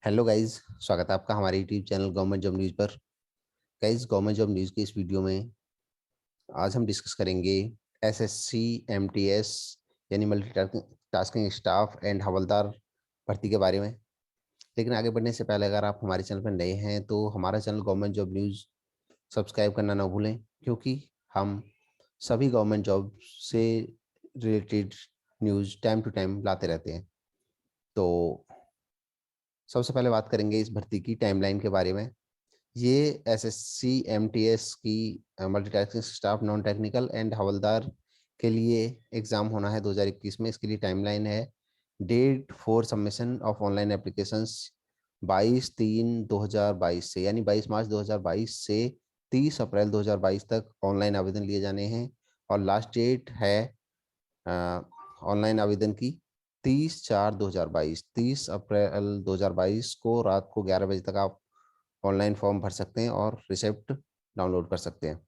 Hello guys. स्वागत है आपका हमारे YouTube channel government job news पर। गाइस, गवर्नमेंट जॉब न्यूज़ के इस वीडियो में आज हम डिस्कस करेंगे एसएससी एमटीएस यानी मल्टी टास्किंग स्टाफ एंड हवलदार भर्ती के बारे में। लेकिन आगे बढ़ने से पहले अगर आप हमारे चैनल पर नए हैं तो हमारा channel government job news subscribe करना ना भूलें, क्योंकि हम सभी गवर्नमेंट जॉब से related news time to time लाते रहते हैं। तो सबसे पहले बात करेंगे इस भर्ती की टाइमलाइन के बारे में। ये एसएससी एमटीएस की multitasking staff non technical and havildar के लिए एग्ज़ाम होना है 2021 में। इसके लिए टाइमलाइन है date for submission of online applications 22/3/2022 से, यानी 22 मार्च 2022 से 30 अप्रैल 2022 तक ऑनलाइन आवेदन लिए जाने हैं। और लास्ट डेट है ऑनलाइन आवेदन की 30/4/2022। 30 अप्रैल 2022 को रात को 11 बजे तक आप ऑनलाइन फॉर्म भर सकते हैं और रिसिप्ट डाउनलोड कर सकते हैं।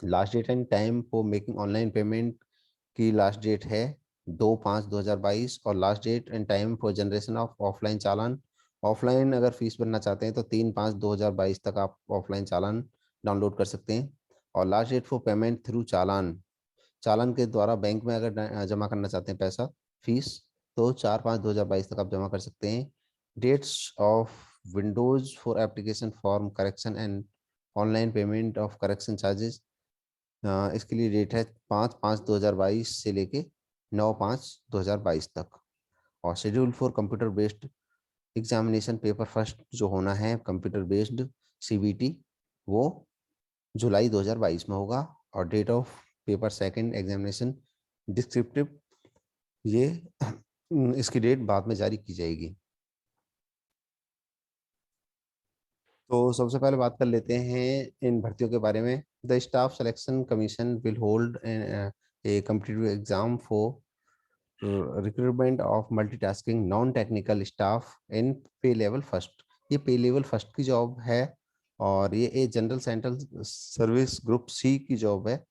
Last date and time for making online payment की लास्ट डेट है 2/5/2022। और last date and time for generation of offline challan, offline अगर फीस भरना चाहते हैं तो 3/5/2022 तक आप ऑफलाइन चालान डाउनलोड कर सकते हैं। और last date for payment through challan, challan के द्वारा बैंक में अगर जमा करना चाहते हैं पैसा फीस, तो 4/5/2022 तक आप जमा कर सकते हैं। Dates of windows for application form correction and online payment of correction charges, इसके लिए डेट है 5/5/2022 से लेके 9/5/2022 तक। और schedule for computer based examination paper first जो होना है कंप्यूटर बेस्ड सीबीटी, वो जुलाई 2022 में होगा। और date of paper second examination descriptive, ये इसकी डेट बाद में जारी की जाएगी। तो सबसे पहले बात कर लेते हैं इन भर्तियों के बारे में। The staff selection commission will hold a competitive exam for recruitment of multitasking non technical staff in pay level first. ये पे लेवल फर्स्ट की जॉब है और ये a general central service group C की जॉब है।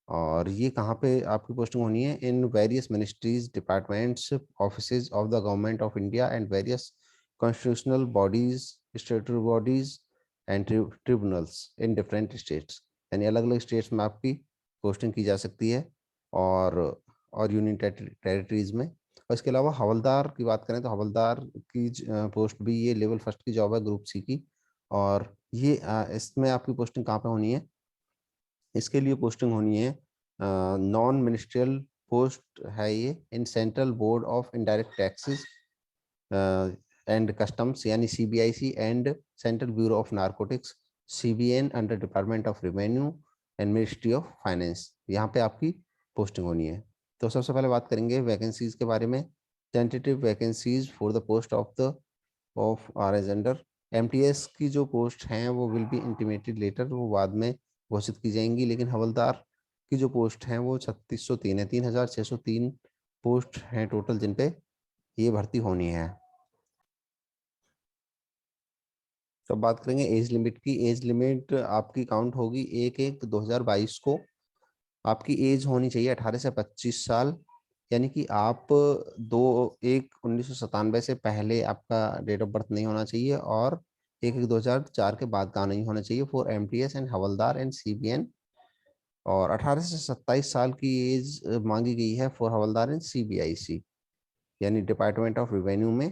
और ये कहाँ पे आपकी पोस्टिंग होनी है? In various ministries, departments, offices of the government of India and various constitutional bodies, स्टेटरी bodies and tribunals in different states. यानी अलग अलग स्टेट्स में आपकी पोस्टिंग की जा सकती है और यूनियन टेरिटरीज में। और इसके अलावा हवलदार की बात करें तो हवलदार की पोस्ट भी ये लेवल फर्स्ट की जॉब है ग्रुप सी की। और ये इसमें आपकी पोस्टिंग कहाँ पे होनी है? इसके लिए पोस्टिंग होनी है नॉन मिनिस्ट्रियल पोस्ट है ये in central board of indirect taxes and customs, यानी CBIC, and central bureau of narcotics CBN under department of revenue and ministry of finance. यहाँ पे आपकी पोस्टिंग होनी है। तो सबसे पहले बात करेंगे वैकेंसीज के बारे में। Tentative vacancies for the post of are as under MTS की जो पोस्ट हैं वो विल बी इंटीमेटेड लेटर, वो बाद में घोषित की जाएंगी। लेकिन हवलदार की जो पोस्ट हैं वो 3603 है, 3603 पोस्ट हैं टोटल जिन पे ये भर्ती होनी है। तो अब बात करेंगे एज लिमिट की। एज लिमिट आपकी काउंट होगी 1/1/2022 को। आपकी एज होनी चाहिए 18 से 25 साल, यानी कि आप 2/1/1997 से पहले आपका डेट ऑफ बर्थ नहीं होना चाहिए और 1/1/2004 के बाद का नहीं होना चाहिए for MTS and havildar and CBN. और 18 से 27 साल की एज मांगी गई है फॉर हवलदार एंड सीबीआईसी, यानी डिपार्टमेंट ऑफ रेवेन्यू में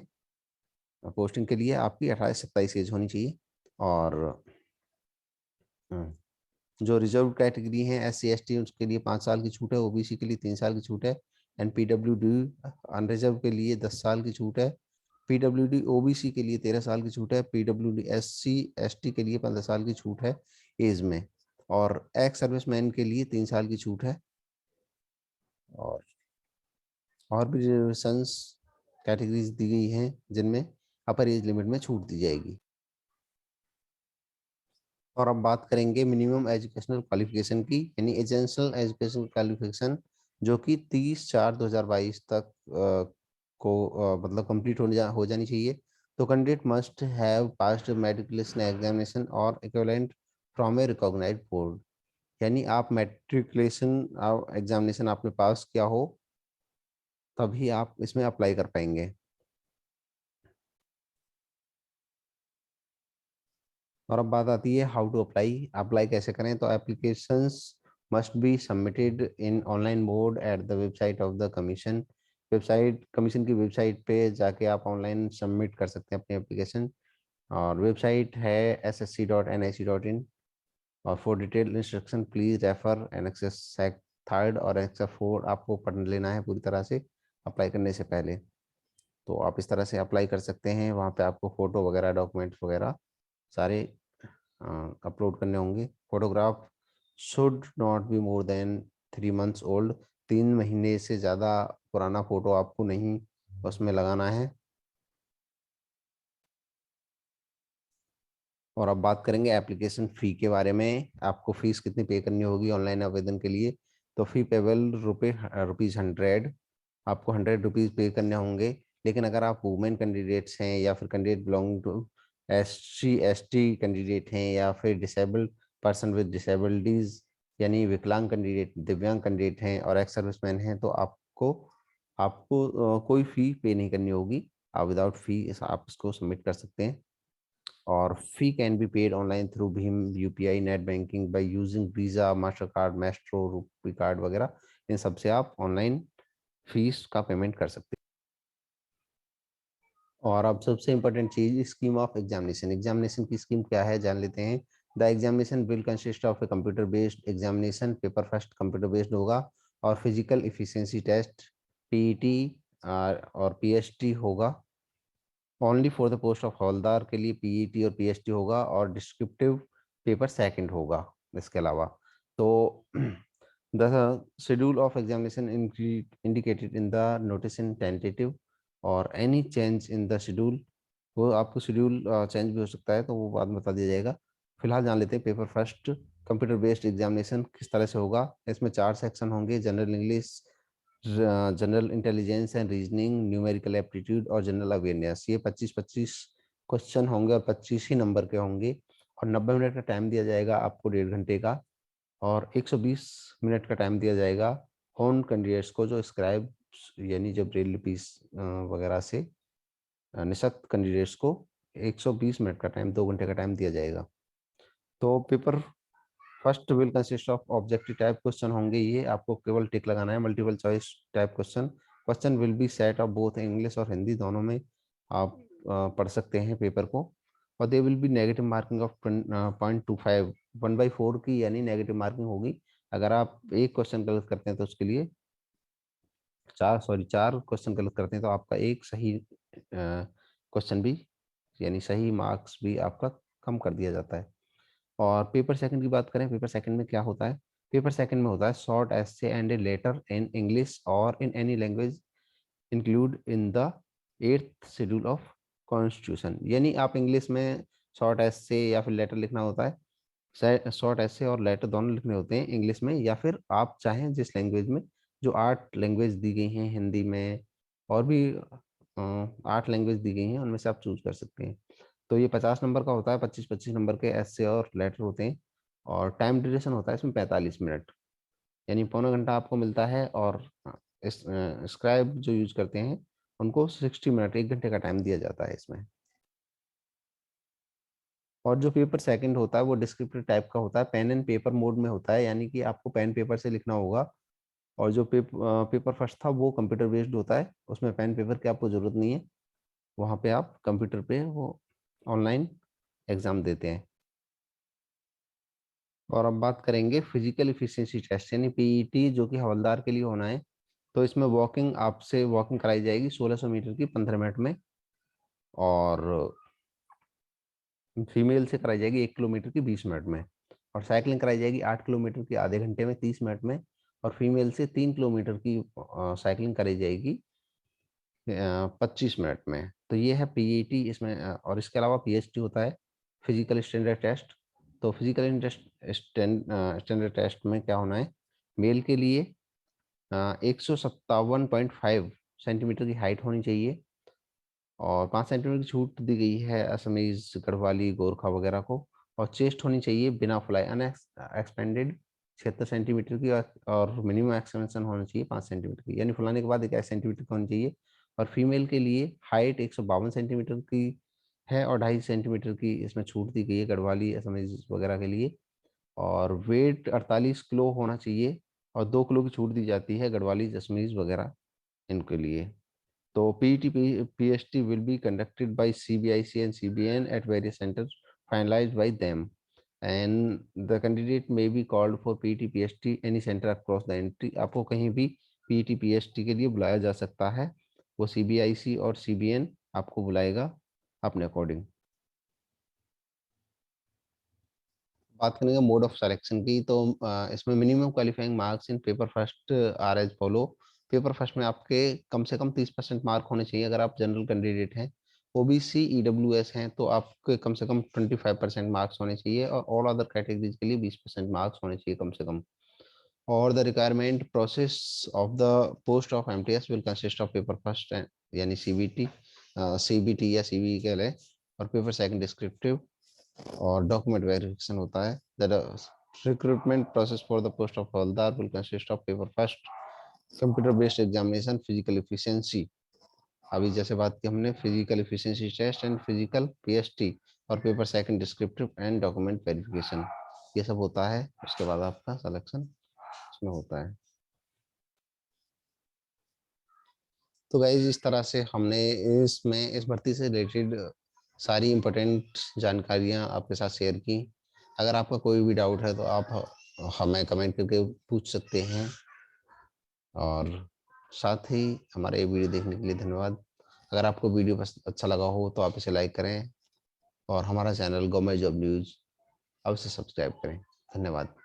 पोस्टिंग के लिए आपकी 18 से 27 एज होनी चाहिए। और जो रिजर्व कैटेगरी है एस सी एस टी, उसके लिए 5 साल की छूट है। ओबीसी के लिए 3 साल की छूट है। एंड पीडब्ल्यूडी अनरिजर्व के लिए 10 साल की छूट है। पीडब्ल्यूडी ओबीसी के लिए 13 साल की छूट है। PWD S C S T के लिए 15 साल की छूट है एज में। और एक्स सर्विसमैन के लिए 3 साल की छूट है। और भी रिजर्वेशंस कैटेगरीज दी गई हैं जिनमें अपर एज लिमिट में छूट दी जाएगी। और अब बात करेंगे मिनिमम एजुकेशनल क्वालिफिकेशन की, यानी एसेंशियल एजुकेशनल क्वालिफिकेशन, जो कि 30/4/2022 तक को मतलब कंप्लीट हो जानी चाहिए। तो candidate must have passed matriculation examination or equivalent from a recognised board, यानी आप मैट्रिकुलेशन एग्जामिनेशन आपने पास किया हो तभी आप इसमें अप्लाई कर पाएंगे। और अब बात आती है हाउ टू अप्लाई। अप्लाई कैसे करें? तो applications must be submitted in online mode at the website of the commission. Website, commission की वेबसाइट पे जाके आप ऑनलाइन सबमिट कर सकते हैं अपनी एप्लीकेशन। और वेबसाइट है ssc.nic.in। और for detail instruction please refer annexes third और एनेक्सस फोर आपको पढ़ लेना है पूरी तरह से अप्लाई करने से पहले। तो आप इस तरह से अप्लाई कर सकते हैं। वहाँ पे आपको फ़ोटो वगैरह, डॉक्यूमेंट्स वगैरह सारे अपलोड करने होंगे। Photograph should not be more than 3 months old. 3 महीने से ज़्यादा पुराना फ़ोटो आपको नहीं उसमें लगाना है। और अब बात करेंगे एप्लीकेशन फ़ी के बारे में। आपको फीस कितनी पे करनी होगी ऑनलाइन आवेदन के लिए? तो फ़ी पेबल ₹100। आपको ₹100 पे करने होंगे। लेकिन अगर आप वुमेन कैंडिडेट्स हैं या फिर candidate belong to SC ST candidate हैं या फिर डिसेबल्ड पर्सन विद डिसेबिलिटीज यानी विकलांग कैंडिडेट, दिव्यांग कैंडिडेट हैं और एक्स सर्विसमैन हैं, तो आपको आपको कोई फ़ी पे नहीं करनी होगी। आप विदाउट फी आप इसको सबमिट कर सकते हैं। और fee can be paid online through भीम UPI net banking by using Visa, master card, Maestro, RuPay card वगैरह। इन सबसे आप ऑनलाइन फीस का पेमेंट कर सकते हैं। और अब सबसे इम्पोर्टेंट चीज, स्कीम ऑफ एग्जामिनेशन। एग्जामिनेशन की स्कीम क्या है जान लेते हैं। The examination will consist of a computer based examination. Paper first computer based होगा। और फिजिकल इफिशिएंसी टेस्ट PET और PST होगा। Only for the post of havildar के लिए PET और PST होगा। और डिस्क्रिप्टिव पेपर सेकंड होगा इसके अलावा। तो the schedule of examination indicated in the notice in tentative. और any change in the schedule, वो आपको शेड्यूल चेंज भी हो सकता है तो वो बाद में बता दिया जाएगा। फिलहाल जान लेते हैं paper first computer based examination किस तरह से होगा। इसमें 4 सेक्शन होंगे: general English, general intelligence and reasoning, numerical aptitude और जनरल अवेयरनेस। ये 25-25 क्वेश्चन होंगे और 25 ही नंबर के होंगे। और 90 मिनट का टाइम दिया जाएगा आपको, 1.5 घंटे का। और 120 मिनट का टाइम दिया जाएगा उन कैंडिडेट्स को जो स्क्राइब यानी जो ब्रेल लिपि वगैरह से निशक्त कैंडिडेट्स को 120 मिनट का टाइम, 2 घंटे का टाइम दिया जाएगा। तो paper first will consist of objective type question होंगे। ये आपको केवल टिक लगाना है। Multiple choice type question, question will be set of both English और हिंदी दोनों में आप पढ़ सकते हैं पेपर को। और they will be negative marking of 0.25, 1/4 की यानी नेगेटिव मार्किंग होगी। अगर आप एक क्वेश्चन गलत करते हैं तो उसके लिए 4 क्वेश्चन गलत करते हैं तो आपका एक सही क्वेश्चन भी यानी सही मार्क्स भी आपका कम कर दिया जाता है। और पेपर सेकंड की बात करें, पेपर सेकंड में क्या होता है? पेपर सेकंड में होता है short essay and a letter in English और in any language include in the 8th schedule of constitution. यानी आप इंग्लिश में शॉर्ट एसे या फिर लेटर लिखना होता है। शॉर्ट एसे और लेटर दोनों लिखने होते हैं इंग्लिश में, या फिर आप चाहें जिस लैंग्वेज में, जो 8 लैंग्वेज दी गई हैं हिंदी में और भी 8 लैंग्वेज दी गई हैं उनमें से आप चूज कर सकते हैं। तो ये 50 नंबर का होता है। 25-25 नंबर के ऐसे और लेटर होते हैं। और टाइम ड्यूरेशन होता है इसमें 45 मिनट, यानी पौना घंटा आपको मिलता है। और इस स्क्राइब जो यूज करते हैं उनको 60 मिनट, 1 घंटे का टाइम दिया जाता है इसमें। और जो पेपर सेकंड होता है वो डिस्क्रिप्टिव टाइप का होता है, पेन एंड पेपर मोड में होता है, यानी कि आपको पेन पेपर से लिखना होगा। और जो पेपर फर्स्ट था वो कंप्यूटर बेस्ड होता है, उसमें पेन पेपर की आपको जरूरत नहीं है। वहाँ पे आप कंप्यूटर पे वो ऑनलाइन एग्जाम देते हैं। और अब बात करेंगे फिजिकल इफिशिएंसी टेस्ट यानी PET जो कि हवलदार के लिए होना है। तो इसमें वॉकिंग, आपसे वॉकिंग कराई जाएगी 1600 मीटर की 15 मिनट में। और फीमेल से कराई जाएगी 1 किलोमीटर की 20 मिनट में। और साइकिलिंग कराई जाएगी 8 किलोमीटर की आधे घंटे में 30 मिनट में। और फीमेल से 3 किलोमीटर की साइकिलिंग कराई जाएगी 25 मिनट में। तो ये है PET इसमें। और इसके अलावा PST होता है, फिजिकल स्टैंडर्ड टेस्ट। तो फिजिकल स्टैंडर्ड टेस्ट में क्या होना है? मेल के लिए 157.5 सेंटीमीटर की हाइट होनी चाहिए। और 5 सेंटीमीटर की छूट दी गई है असमीज, गढ़वाली, गोरखा वगैरह को। और चेस्ट होनी चाहिए बिना फुलाए एक्सपेंडेड 76 सेंटीमीटर की। और मिनिमम एक्सपेंशन होना चाहिए 5 सेंटीमीटर की, यानी फुलाने के बाद 1 सेंटीमीटर की होनी चाहिए। और फीमेल के लिए हाइट 152 सेंटीमीटर की है और 2.5 सेंटीमीटर की इसमें छूट दी गई है गढ़वाली असमीज वगैरह के लिए। और वेट 48 किलो होना चाहिए और 2 किलो की छूट दी जाती है गढ़वाली असमीज वगैरह इनके लिए। तो PET PST will be conducted by CBIC and CBN at various centres finalised bye them and the candidate may be called for PET PST any centre across the entry. आपको कहीं भी पीईटी पीएसटी के लिए बुलाया जा सकता है, वो सीबीआईसी और सीबीएन आपको बुलाएगा अपने अकॉर्डिंग। बात करेंगे मोड ऑफ सिलेक्शन की, तो इसमें minimum qualifying marks in paper first are as follow. Paper first में आपके कम से कम 30% मार्क होने चाहिए अगर आप जनरल कैंडिडेट हैं। ओबीसी ईडब्ल्यूएस हैं तो आपके कम से कम 25% मार्क्स होने चाहिए और ऑल अदर कैटेगरीज के लिए 20% मार्क्स होने चाहिए कम से कम। और the requirement process of the post of MTS will consist of paper first यानी सीबीटी, सीबीटी या सीबी कह लें, और पेपर सेकंड डिस्क्रिप्टिव और डॉक्यूमेंट वेरिफिकेशन होता है। The recruitment process for the post of havildar will consist of paper first, computer based examination, physical efficiency, अभी जैसे बात की हमने physical efficiency test and physical PST, और paper second descriptive and document verification, ये सब होता है। उसके बाद आपका सिलेक्शन इसमें होता है। तो गाइज इस तरह से हमने इसमें इस भर्ती से रिलेटेड सारी इम्पोर्टेंट जानकारियां आपके साथ शेयर की। अगर आपका कोई भी डाउट है तो आप हमें कमेंट करके पूछ सकते हैं। और साथ ही हमारे ये वीडियो देखने के लिए धन्यवाद। अगर आपको वीडियो अच्छा लगा हो तो आप इसे लाइक करें और हमारा चैनल गवर्नमेंट जॉब न्यूज़ अवश्य सब्सक्राइब करें। धन्यवाद।